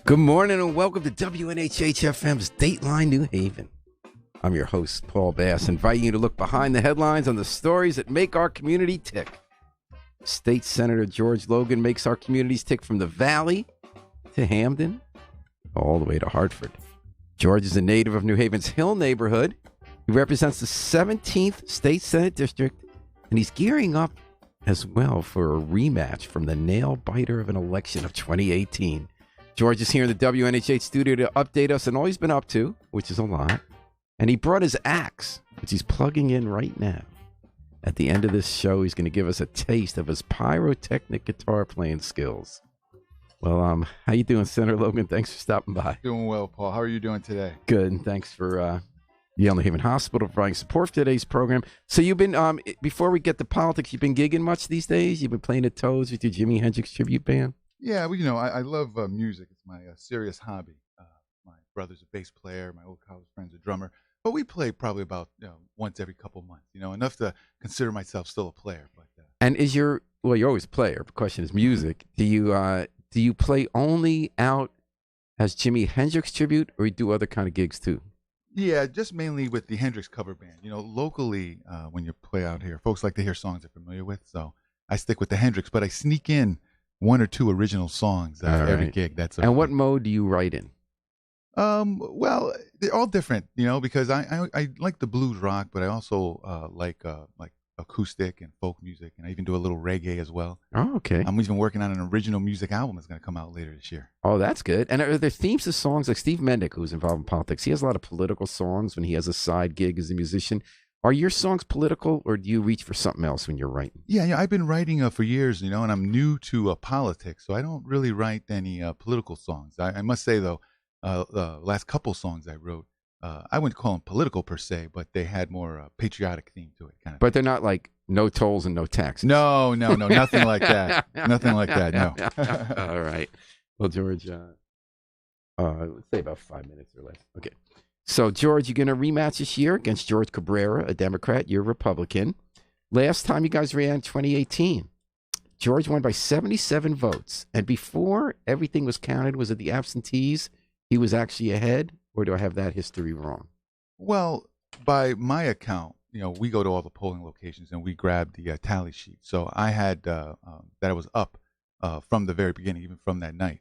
Good morning and welcome to WNHH-FM's Dateline New Haven. I'm your host, Paul Bass, inviting you to look behind the headlines on the stories that make our community tick. State Senator George Logan makes our communities tick from the Valley to Hamden, all the way to Hartford. George is a native of New Haven's Hill neighborhood. He represents the 17th State Senate District, and he's gearing up as well for a rematch from the nail-biter of an election of 2018. George is here in the WNHH studio to update us on all he's been up to, which is a lot. And he brought his axe, which he's plugging in right now. At the end of this show, he's going to give us a taste of his pyrotechnic guitar playing skills. Well, how you doing, Senator Logan? Thanks for stopping by. Doing well, Paul. How are you doing today? Good, and thanks for Yale New Haven Hospital providing support for today's program. So you've been, before we get to politics, you've been gigging much these days? You've been playing at Toes with your Jimi Hendrix tribute band? Yeah, well, I love music. It's my serious hobby. My brother's a bass player. My old college friend's a drummer. But we play probably about once every couple months, enough to consider myself still a player. But and you're always a player. The question is music. Do you play only out as Jimi Hendrix tribute, or you do other kind of gigs too? Yeah, just mainly with the Hendrix cover band. Locally, when you play out here, folks like to hear songs they're familiar with. So I stick with the Hendrix, but I sneak in one or two original songs every gig. That's and what mode do you write in? Well, they're all different, because I like the blues rock, but I also like acoustic and folk music, and I even do a little reggae as well. Oh, okay. I'm even working on an original music album that's going to come out later this year. Oh, that's good. And are there themes to songs like Steve Mendick, who's involved in politics? He has a lot of political songs when he has a side gig as a musician. Are your songs political, or do you reach for something else when you're writing? Yeah, I've been writing for years, and I'm new to politics, so I don't really write any political songs. I must say, though, the last couple songs I wrote, I wouldn't call them political per se, but they had more patriotic theme to it. But they're not like no tolls and no taxes. No, nothing like that. Nothing like that, no. All right. Well, George, let's say about 5 minutes or less. Okay. So, George, you're going to rematch this year against George Cabrera, a Democrat. You're a Republican. Last time you guys ran in 2018, George won by 77 votes. And before everything was counted, was it the absentees? He was actually ahead, or do I have that history wrong? Well, by my account, we go to all the polling locations and we grab the tally sheet. So I had that I was up from the very beginning, even from that night.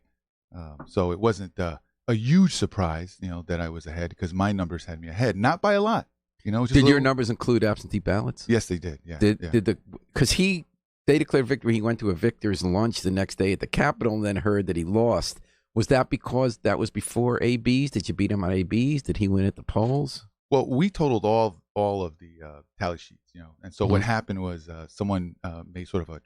So it wasn't a huge surprise, that I was ahead, because my numbers had me ahead, not by a lot. Did your numbers include absentee ballots? Yes, they did. Yeah. Because they declared victory. He went to a victor's lunch the next day at the Capitol and then heard that he lost. Was that because that was before ABs? Did you beat him on ABs? Did he win at the polls? Well, we totaled all of the tally sheets, and so what happened was someone made sort of a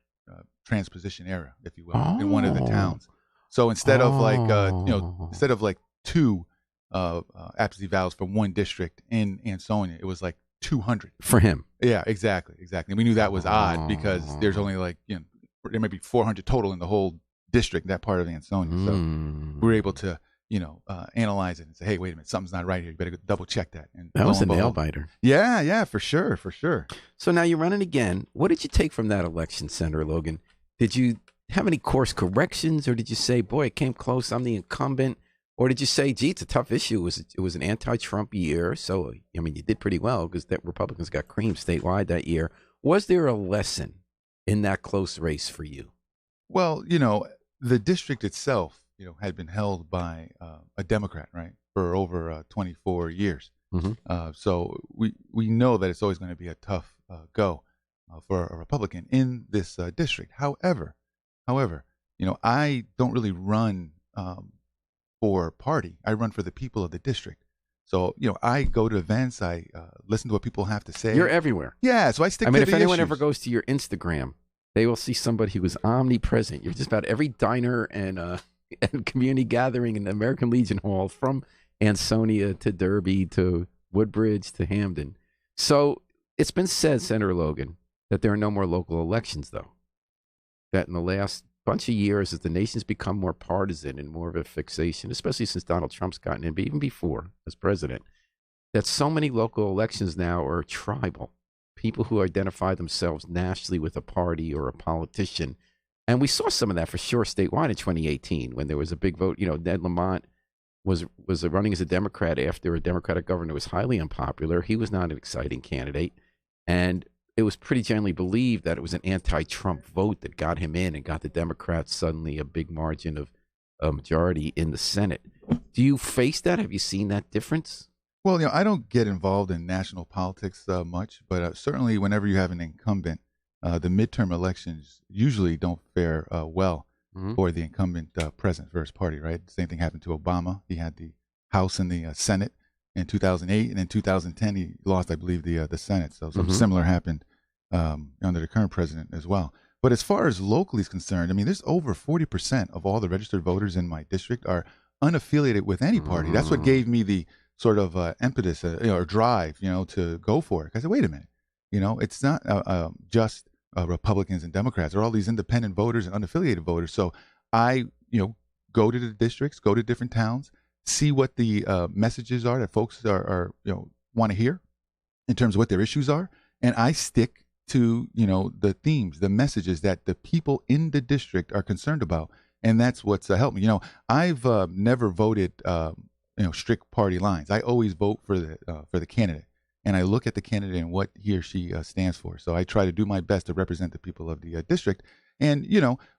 transposition error, if you will, in one of the towns. So instead of like two absentee ballots from one district in Ansonia, it was like 200 for him. Yeah, exactly. And we knew that was odd because there's only there might be 400 total in the whole district, that part of Ansonia. So we were able to analyze it and say, hey, wait a minute, something's not right here. You better double check that. And that was a nail biter. Yeah, for sure. So now you're running again. What did you take from that election, Senator Logan? Did you have any course corrections, or did you say, boy, it came close, I'm the incumbent? Or did you say, gee, it's a tough issue. It was an anti-Trump year. So, you did pretty well because the Republicans got creamed statewide that year. Was there a lesson in that close race for you? Well, the district itself, had been held by a Democrat, right, for over 24 years. Mm-hmm. So we know that it's always going to be a tough go for a Republican in this district. However, I don't really run for party. I run for the people of the district. So, I go to events. I listen to what people have to say. You're everywhere. Yeah, so I stick to the if anyone issues. ever goes to your Instagram, they will see somebody who is omnipresent. You're just about every diner and community gathering in the American Legion Hall, from Ansonia to Derby to Woodbridge to Hamden. So it's been said, Senator Logan, that there are no more local elections, though. That in the last bunch of years, as the nation's become more partisan and more of a fixation, especially since Donald Trump's gotten in, but even before as president, that so many local elections now are tribal. People who identify themselves nationally with a party or a politician. And we saw some of that for sure statewide in 2018 when there was a big vote. Ned Lamont was running as a Democrat after a Democratic governor was highly unpopular. He was not an exciting candidate. And it was pretty generally believed that it was an anti-Trump vote that got him in and got the Democrats suddenly a big margin of a majority in the Senate. Do you face that? Have you seen that difference? Well, I don't get involved in national politics much, but certainly whenever you have an incumbent, the midterm elections usually don't fare well for the incumbent president for his party, right? The same thing happened to Obama. He had the House and the Senate in 2008, and in 2010 he lost, I believe, the Senate. So something similar happened under the current president as well. But as far as locally is concerned, I mean, there's over 40% of all the registered voters in my district are unaffiliated with any party. That's what gave me the sort of impetus or drive, to go for it. I said, wait a minute, it's not just Republicans and Democrats. There are all these independent voters and unaffiliated voters. So I, go to the districts, go to different towns, see what the messages are that folks are want to hear in terms of what their issues are, and I stick to the themes, the messages that the people in the district are concerned about, and that's what's helped me. I've never voted strict party lines. I always vote for the candidate, and I look at the candidate and what he or she stands for. So I try to do my best to represent the people of the district. And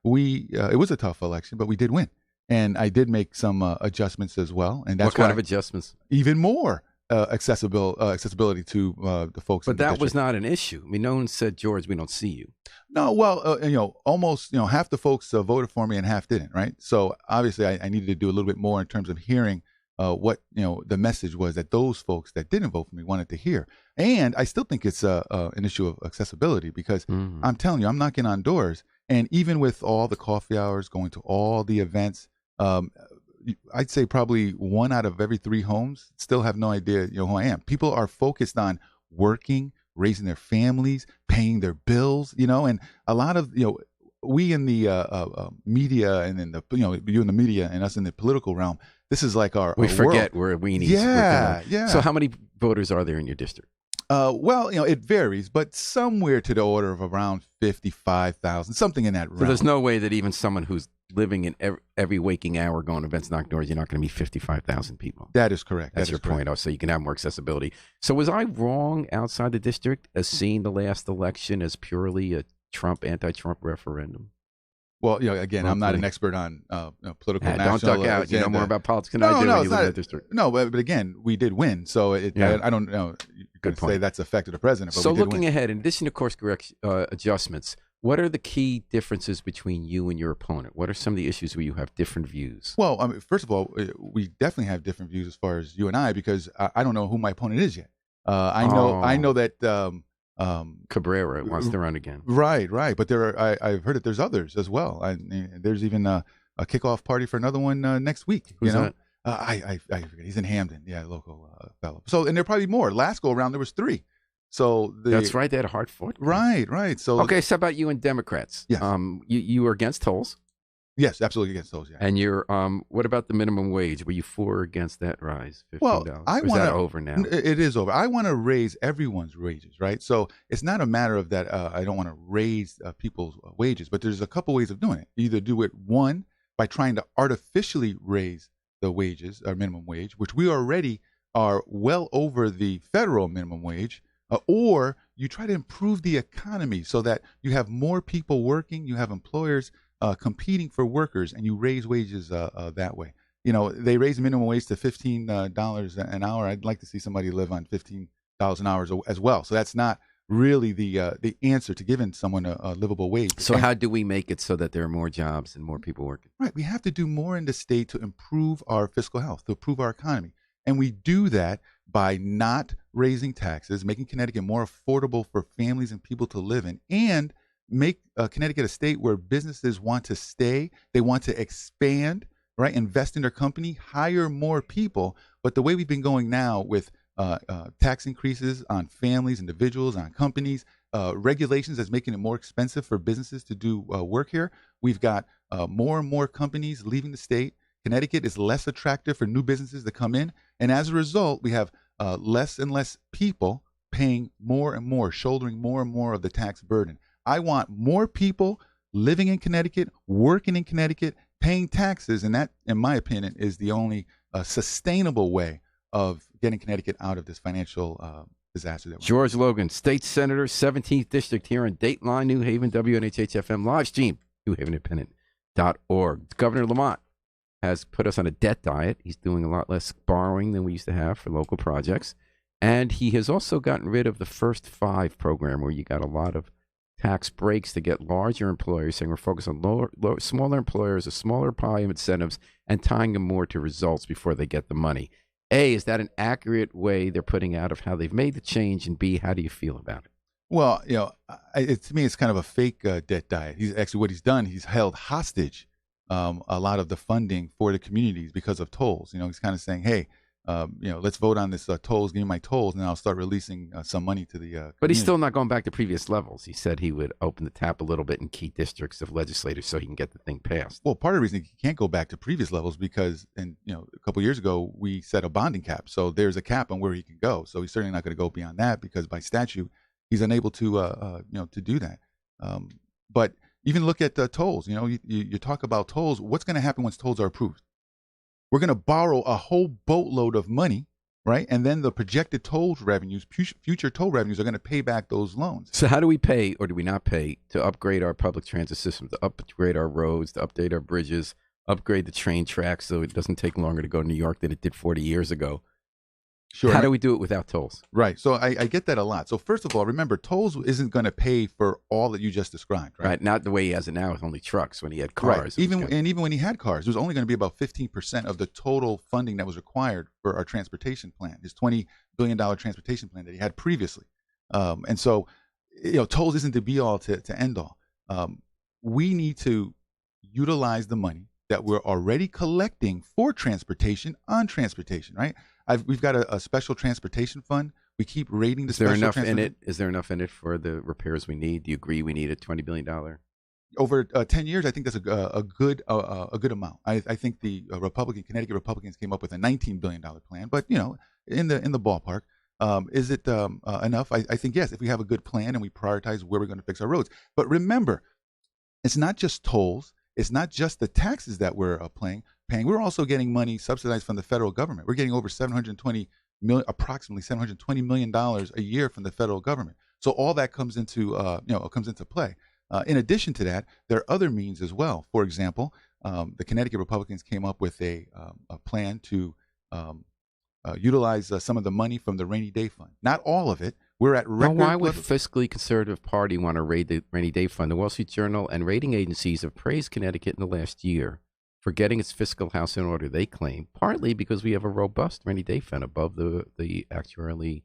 we it was a tough election, but we did win, and I did make some adjustments as well. And that's what kind of adjustments? Even more accessibility to the folks. But in the that district. was not an issue. I mean, no one said, George, we don't see you. No, well, almost, half the folks voted for me and half didn't, right? So obviously I needed to do a little bit more in terms of hearing what, the message was that those folks that didn't vote for me wanted to hear. And I still think it's an issue of accessibility because I'm telling you, I'm knocking on doors. And even with all the coffee hours, going to all the events, I'd say probably 1 out of every 3 homes still have no idea, who I am. People are focused on working, raising their families, paying their bills, and a lot of, we in the media and in the, you in the media and us in the political realm, this is like our forget world. We're weenies. Yeah. So how many voters are there in your district? Well, it varies, but somewhere to the order of around 55,000, something in that realm. So there's no way that even someone who's living in every waking hour going to events, knock doors, you're not going to meet 55,000 people. That is correct. That's your point. Oh, so you can have more accessibility. So was I wrong outside the district as seeing the last election as purely a anti-Trump referendum? Well, again, I'm not an expert on political. National don't duck out. Agenda. You know more about politics than I do when you live in that district. No, but again, we did win. So I don't know. You could say that's affected the president. But so we did looking win. ahead, in addition to course correct adjustments, what are the key differences between you and your opponent? What are some of the issues where you have different views? Well, first of all, we definitely have different views as far as you and I, because I don't know who my opponent is yet. I know that Cabrera wants to run again. Right. But I've heard that there's others as well. There's even a kickoff party for another one next week. Who's that? I forget. He's in Hamden. Yeah, local fellow. So, and there are probably more. Last go around there was 3. So that's right. They had a hard fought. Right. So okay. So about you and Democrats? Yes. You were against tolls. Yes, absolutely against those. Yeah. And you're what about the minimum wage? Were you for or against that rise? $15. Well, is that over now? It is over. I want to raise everyone's wages, right? So it's not a matter of that. I don't want to raise people's wages, but there's a couple ways of doing it. You either do it one by trying to artificially raise the wages, or minimum wage, which we already are well over the federal minimum wage. Or you try to improve the economy so that you have more people working, you have employers competing for workers, and you raise wages that way. They raise minimum wage to $15 an hour. I'd like to see somebody live on $15 an hour as well. So that's not really the answer to giving someone a livable wage. So how do we make it so that there are more jobs and more people working? Right. We have to do more in the state to improve our fiscal health, to improve our economy. And we do that by not raising taxes, making Connecticut more affordable for families and people to live in, and make Connecticut a state where businesses want to stay, they want to expand, right? Invest in their company, hire more people. But the way we've been going now with tax increases on families, individuals, on companies, regulations that's making it more expensive for businesses to do work here, we've got more and more companies leaving the state. Connecticut is less attractive for new businesses to come in. And as a result, we have less and less people paying more and more, shouldering more and more of the tax burden. I want more people living in Connecticut, working in Connecticut, paying taxes, and that, in my opinion, is the only sustainable way of getting Connecticut out of this financial disaster that we're in. George Logan, State Senator, 17th District here in Dateline, New Haven, WNHH-FM live stream, newhavenindependent.org. Governor Lamont has put us on a debt diet. He's doing a lot less borrowing than we used to have for local projects. And he has also gotten rid of the First Five program, where you got a lot of tax breaks to get larger employers, saying we're focused on smaller employers, a smaller pie of incentives, and tying them more to results before they get the money. A, is that an accurate way they're putting out of how they've made the change? And B, how do you feel about it? Well, to me, it's kind of a fake debt diet. He's actually, what he's done, he's held hostage a lot of the funding for the communities because of tolls. He's kind of saying, hey, let's vote on this tolls, give me my tolls, and then I'll start releasing some money to the community. But he's still not going back to previous levels. He said he would open the tap a little bit in key districts of legislators so he can get the thing passed. Well, part of the reason he can't go back to previous levels because, a couple of years ago, we set a bonding cap. So there's a cap on where he can go. So he's certainly not going to go beyond that because by statute, he's unable to do that. But even look at the tolls. You talk about tolls. What's going to happen once tolls are approved? We're going to borrow a whole boatload of money, right? And then the projected toll revenues, future toll revenues, are going to pay back those loans. So how do we pay, or do we not pay, to upgrade our public transit system, to upgrade our roads, to update our bridges, upgrade the train tracks so it doesn't take longer to go to New York than it did 40 years ago? Sure. How do we do it without tolls? Right. So I get that a lot. So first of all, remember, tolls isn't going to pay for all that you just described, right? Right. Not the way he has it now with only trucks. When he had cars, right. Even when he had cars, it was only going to be about 15% of the total funding that was required for our transportation plan, his $20 billion transportation plan that he had previously. And so, tolls isn't the be all to end all. We need to utilize the money that we're already collecting for transportation on transportation, right? We've got a special transportation fund. We keep rating the special transportation. Is there enough in it for the repairs we need? Do you agree we need a $20 billion? Over 10 years, I think that's a good amount. I think the Connecticut Republicans came up with a $19 billion plan, but in the ballpark. Is it enough? I think yes. If we have a good plan and we prioritize where we're going to fix our roads. But remember, it's not just tolls. It's not just the taxes that we're paying. We're also getting money subsidized from the federal government. We're getting over approximately $720 million a year from the federal government. So all that comes into play. In addition to that, there are other means as well. For example, the Connecticut Republicans came up with a plan to utilize some of the money from the rainy day fund. Not all of it. We're at record. Now, why would fiscally conservative party want to raid the rainy day fund? The Wall Street Journal and rating agencies have praised Connecticut in the last year for getting its fiscal house in order, they claim, partly because we have a robust rainy day fund above the actuarially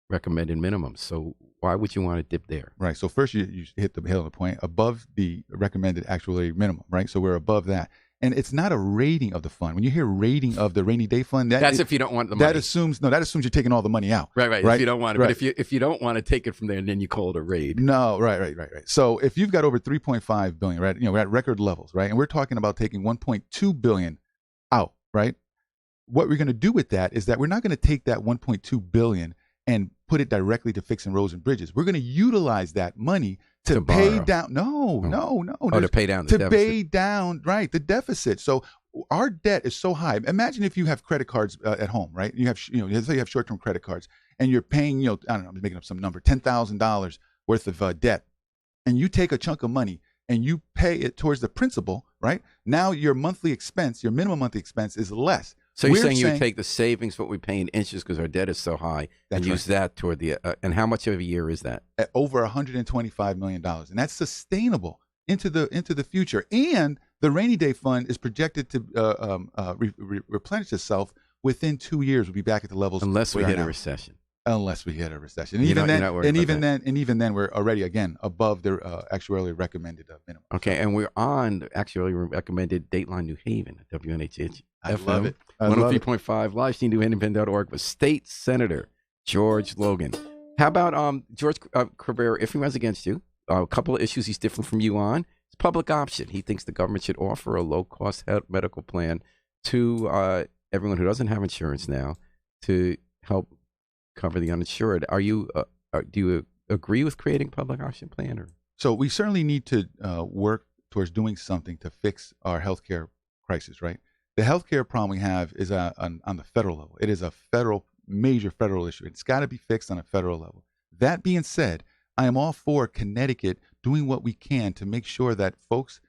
recommended minimum. So why would you want to dip there? Right. So first you hit the nail on the point, above the recommended actuarially minimum, right? So we're above that. And it's not a rating of the fund. When you hear rating of the rainy day fund, that's if you don't want the money. That assumes you're taking all the money out. Right. If you don't want it, right. But if you don't want to take it from there, and then you call it a raid. No, right. So if you've got over $3.5 billion, right? We're at record levels, right? And we're talking about taking $1.2 billion out, right? What we're going to do with that is that we're not going to take that $1.2 billion and put it directly to fixing roads and bridges. We're going to utilize that money to pay down. No. To pay down the deficit. Pay down, right, the deficit. So our debt is so high. Imagine if you have credit cards at home, right? You have, let's say you have short-term credit cards, and you're paying, I don't know, I'm making up some number, $10,000 worth of debt, and you take a chunk of money and you pay it towards the principal, right? Now your monthly expense, your minimum monthly expense is less. So you're saying you would take the savings, what we pay in interest because our debt is so high, and use that toward the and how much of a year is that? At over $125 million, and that's sustainable into the future. And the rainy day fund is projected to replenish itself within 2 years. We'll be back at the levels unless we hit a recession. Unless we hit a recession, and even then, we're already again above the actuarially recommended minimum. Okay, and we're on the actuarially recommended Dateline New Haven, WNHH. I love it. 103.5 live stream newhavenindependent.org with State Senator George Logan. How about George Cabrera, if he runs against you? A couple of issues he's different from you on. It's public option. He thinks the government should offer a low-cost medical plan to everyone who doesn't have insurance now to help cover the uninsured. Do you agree with creating a public option plan? Or? So we certainly need to work towards doing something to fix our healthcare crisis, right? The healthcare problem we have is on the federal level. It is a major federal issue. It's got to be fixed on a federal level. That being said, I am all for Connecticut doing what we can to make sure that folks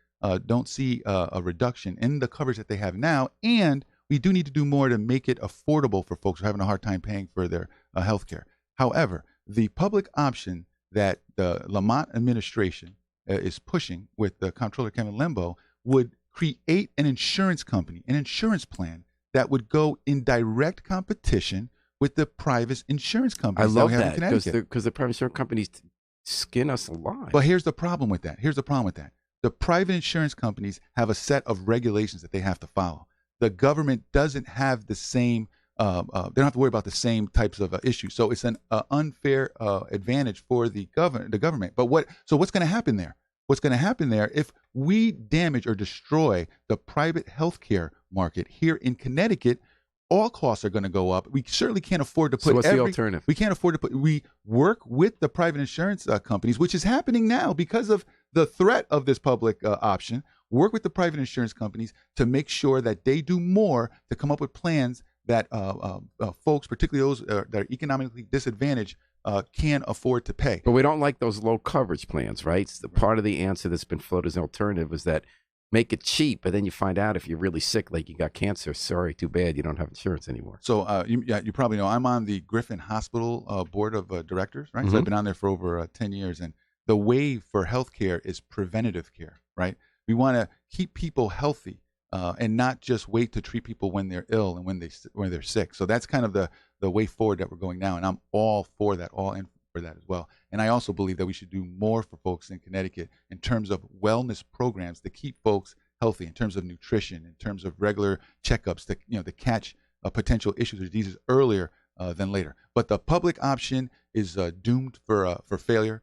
don't see a reduction in the coverage that they have now, and we do need to do more to make it affordable for folks who are having a hard time paying for their health care. However, the public option that the Lamont administration is pushing with the Comptroller Kevin Limbo would create an insurance company, an insurance plan that would go in direct competition with the private insurance companies. I love that because the private insurance companies skin us alive. But here's the problem with that. The private insurance companies have a set of regulations that they have to follow. The government doesn't have the same. They don't have to worry about the same types of issues. So it's an unfair advantage for the government. But what's going to happen there? What's going to happen there if we damage or destroy the private healthcare market here in Connecticut? All costs are going to go up. We certainly can't afford to put. So what's the alternative? We can't afford to put. We work with the private insurance companies, which is happening now because of the threat of this public option. Work with the private insurance companies to make sure that they do more to come up with plans that folks, particularly those that are economically disadvantaged, can afford to pay. But we don't like those low coverage plans, right? So part of the answer that's been floated as an alternative is that make it cheap, but then you find out if you're really sick, like you got cancer, sorry, too bad, you don't have insurance anymore. So you probably know I'm on the Griffin Hospital board of directors, right? Mm-hmm. So I've been on there for over 10 years, and the wave for healthcare is preventative care, right? We want to keep people healthy and not just wait to treat people when they're ill and when they're sick. So that's kind of the way forward that we're going now, and I'm all for that, all in for that as well. And I also believe that we should do more for folks in Connecticut in terms of wellness programs to keep folks healthy, in terms of nutrition, in terms of regular checkups to catch potential issues or diseases earlier than later. But the public option is doomed for failure.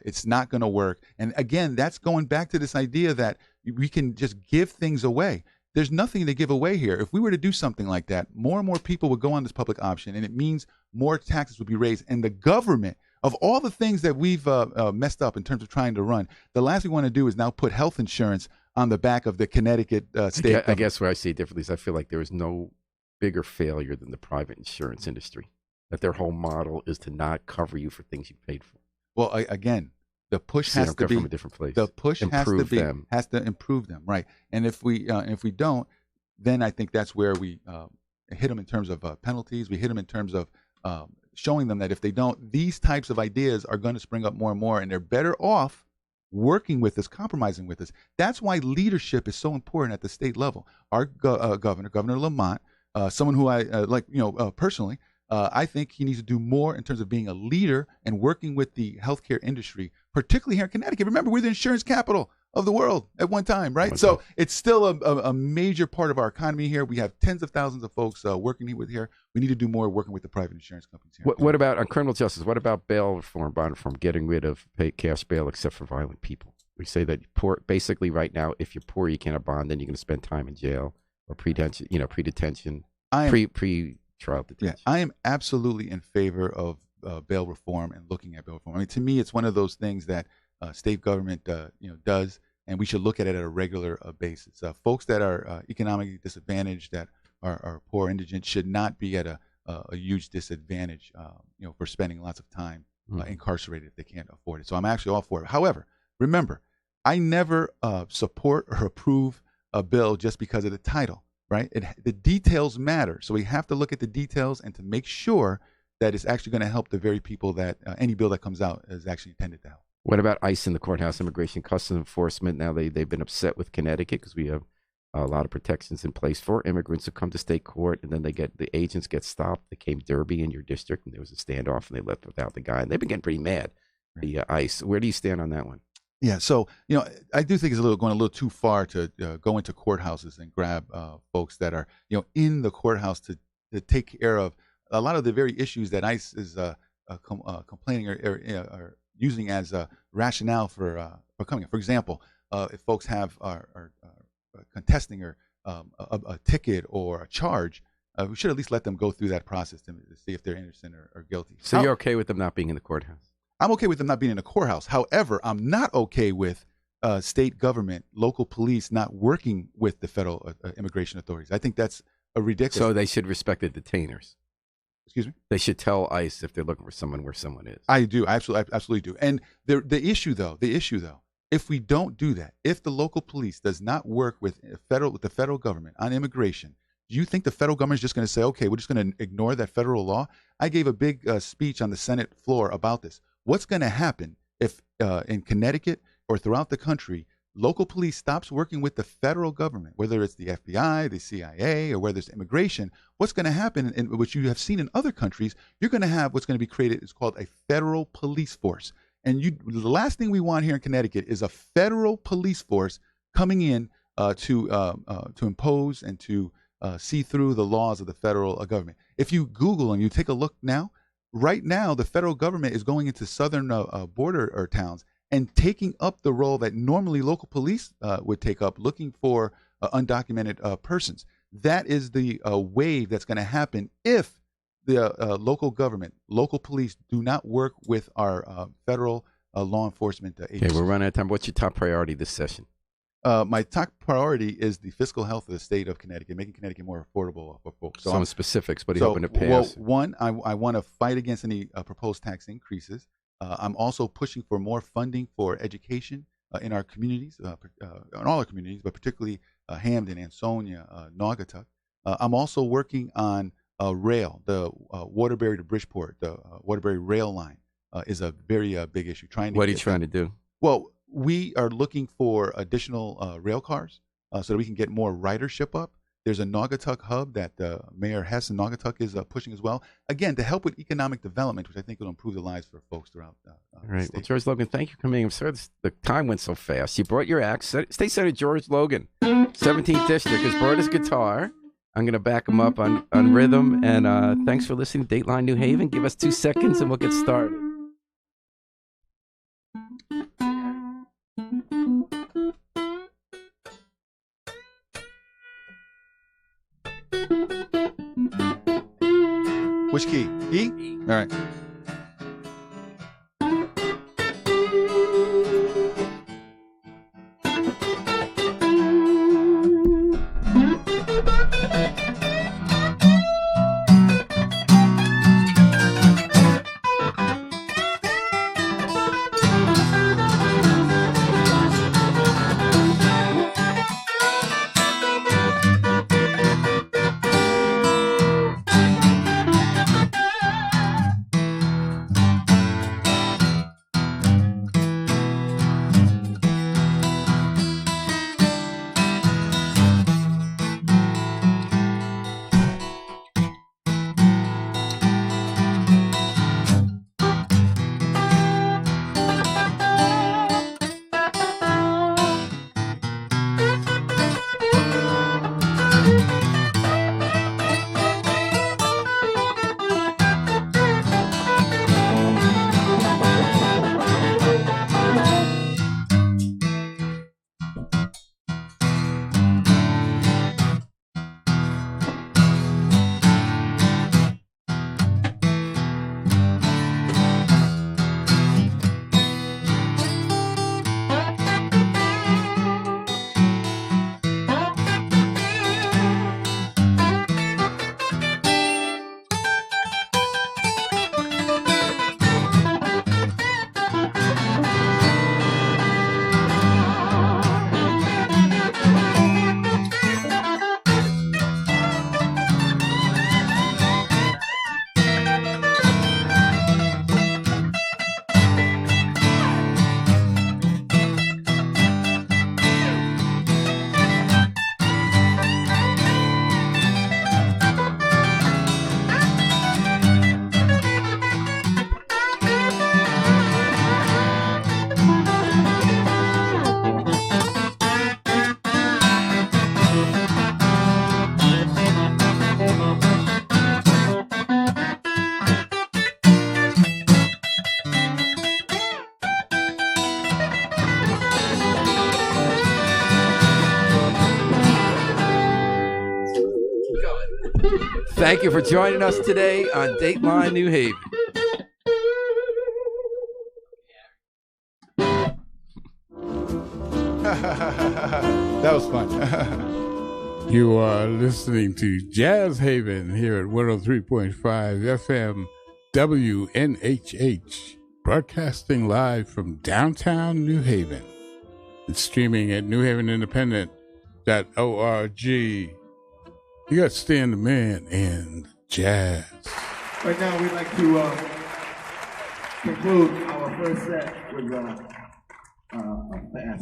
It's not going to work. And again, that's going back to this idea that we can just give things away. There's nothing to give away here. If we were to do something like that, more and more people would go on this public option, and it means more taxes would be raised. And the government, of all the things that we've messed up in terms of trying to run, the last we want to do is now put health insurance on the back of the Connecticut state. I guess where I see it differently is I feel like there is no bigger failure than the private insurance industry, that their whole model is to not cover you for things you paid for. Well, again, the push has to be from a different place. The push has to improve them, right? And if we don't, then I think that's where we hit them in terms of penalties. We hit them in terms of showing them that if they don't, these types of ideas are going to spring up more and more, and they're better off working with us, compromising with us. That's why leadership is so important at the state level. Our Governor Lamont, someone who I like, personally. I think he needs to do more in terms of being a leader and working with the healthcare industry, particularly here in Connecticut. Remember, we're the insurance capital of the world at one time, right? So it's still a major part of our economy here. We have tens of thousands of folks working here. We need to do more working with the private insurance companies here. What about on criminal justice? What about bail reform, bond reform, getting rid of cash bail except for violent people? We say that basically right now, if you're poor, you can't have bond, then you're going to spend time in jail or pre-detention, pre-trial detention. Yeah, I am absolutely in favor of bail reform and looking at bail reform. I mean, to me, it's one of those things that state government, does, and we should look at it at a regular basis. Folks that are economically disadvantaged, that are poor, indigent, should not be at a huge disadvantage, for spending lots of time incarcerated if they can't afford it. So I'm actually all for it. However, remember, I never support or approve a bill just because of the title, right? The details matter. So we have to look at the details and to make sure that it's actually going to help the very people that any bill that comes out is actually intended to help. What about ICE in the courthouse, Immigration Customs Enforcement? Now they've been upset with Connecticut because we have a lot of protections in place for immigrants who come to state court, and then the agents get stopped. They came Derby in your district, and there was a standoff, and they left without the guy, and they've been getting pretty mad. The ICE. Where do you stand on that one? Yeah, so I do think it's going a little too far to go into courthouses and grab folks that are in the courthouse to take care of a lot of the very issues that ICE is complaining or using as a rationale for coming in. For example, if folks are contesting or a ticket or a charge, we should at least let them go through that process to see if they're innocent or guilty. So you're okay with them not being in the courthouse? I'm okay with them not being in a courthouse. However, I'm not okay with state government, local police not working with the federal immigration authorities. I think that's a ridiculous. So they should respect the detainers. Excuse me? They should tell ICE if they're looking for someone where someone is. I do. I absolutely do. And the issue though, if we don't do that, if the local police does not work with the federal government on immigration, do you think the federal government is just going to say, okay, we're just going to ignore that federal law? I gave a big speech on the Senate floor about this. What's going to happen if in Connecticut or throughout the country, local police stops working with the federal government, whether it's the FBI, the CIA, or whether it's immigration? What's going to happen, and which you have seen in other countries, you're going to have what's going to be created is called a federal police force. And the last thing we want here in Connecticut is a federal police force coming in to impose and to see through the laws of the federal government. If you Google and you take a look now, right now the federal government is going into southern border towns and taking up the role that normally local police would take up, looking for undocumented persons. That is the wave that's going to happen if the local government, local police do not work with our federal law enforcement agencies. Okay, we're running out of time. What's your top priority this session? My top priority is the fiscal health of the state of Connecticut, making Connecticut more affordable for folks. So some specifics, but are you hoping to pass? Well, one, I want to fight against any proposed tax increases. I'm also pushing for more funding for education in our communities, in all our communities, but particularly Hamden, Ansonia, Naugatuck. I'm also working on rail, the Waterbury to Bridgeport, the Waterbury rail line is a very big issue. What are you trying to do? Well, we are looking for additional rail cars so that we can get more ridership up. There's a Naugatuck hub that Mayor Hess in Naugatuck is pushing as well. Again, to help with economic development, which I think will improve the lives for folks throughout the right. state. Well, George Logan, thank you for coming. I'm sorry the time went so fast. You brought your axe. State Senator George Logan, 17th District, has brought his guitar. I'm going to back him up on rhythm. And thanks for listening to Dateline New Haven. Give us 2 seconds and we'll get started. Which key? E? All right. Thank you for joining us today on Dateline New Haven. That was fun. You are listening to Jazz Haven here at 103.5 FM WNHH, broadcasting live from downtown New Haven and streaming at newhavenindependent.org. You got Stan the Man and Jazz. Right now, we'd like to conclude our first set with a fast